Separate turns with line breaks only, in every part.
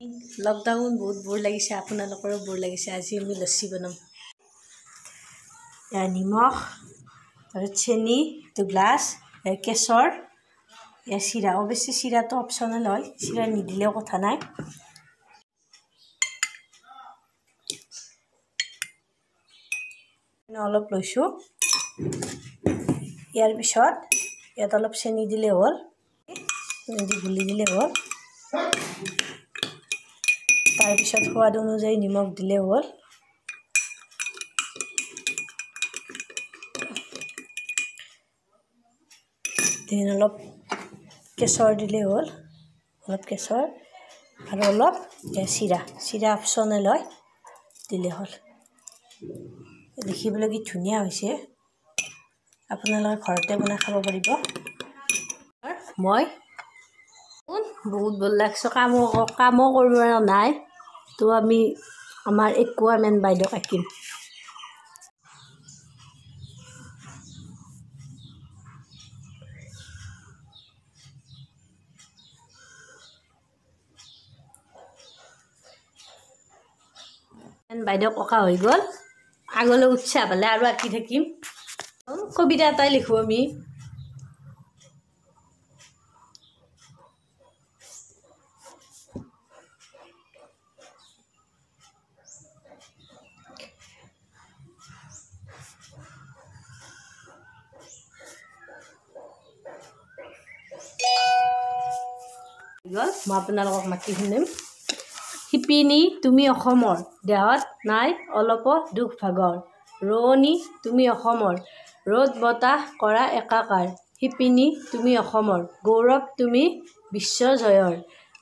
Lockdown বহুত বৰ লাগিছে, আপোনালোকৰো বৰ লাগিছে। আজি আমি লচ্ছি বনাম। নিমখ আৰু চেনি 2 গ্লাছ, কেশৰ, চিৰা। অৱশ্যে চিৰাটো অপশ্যনেল হয়, চিৰা নিদিলেও কথা নাই। অলপ লৈছোঁ। ইয়াৰ পিছত ইয়াত অলপ চেনি দিলে হ'ল, চেনি গুলি দিলে হ'ল। তাৰপিছত সোৱাদ অনুযায়ী নিমখ দিলে হ'ল। অলপ কেশৰ দিলে হ'ল, অলপ কেশৰ আৰু অলপ চিৰা অপশ্যনেল হয়, দিলে হ'ল। দেখিবলৈ কি ধুনীয়া হৈছে, আপোনালোকে ঘৰতে বনাই খাব পাৰিব। মই বহুত ভাল লাগছে, কামো কৰিব নাই, তো আমি আমাৰ একুৱামেন বাইদেউক আঁকিম। বাইদেউ ককা হৈ গ'ল, আগলৈ উৎসাহ পালে আৰু আঁকি থাকিম। কবিতা এটাই লিখোঁ আমি। মই আপোনালোকক মাতি শুনিম। শিপিনী তুমি অসমৰ, দেহত নাই অলপো দুখ ভাগৰ। ৰোৱনী তুমি অসমৰ, ৰ'দ বতাহ কৰা একাকাৰ। শিপিনী তুমি অসমৰ, গৌৰৱ তুমি বিশ্বজয়ৰ।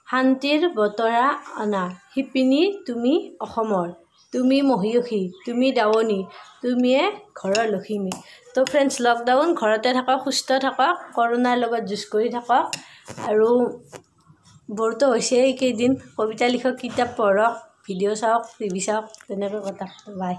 শান্তিৰ বতৰা অনা, শিপিনী তুমি অসমৰ। তুমি মহিয়সী, তুমি দাৱনী, তুমিয়ে ঘৰৰ লখিমী। তো ফ্ৰেণ্ডছ, লকডাউন, ঘৰতে থাকক, সুস্থ থাকক, কৰোণাৰ লগত যুঁজ কৰি থাকক। আৰু বৰতো হৈছে এইকেইদিন, কবিতা লিখক, কিতাপ পঢ়ক, ভিডিঅ' চাওক, টিভি চাওক, তেনেকৈ কথা। বাই।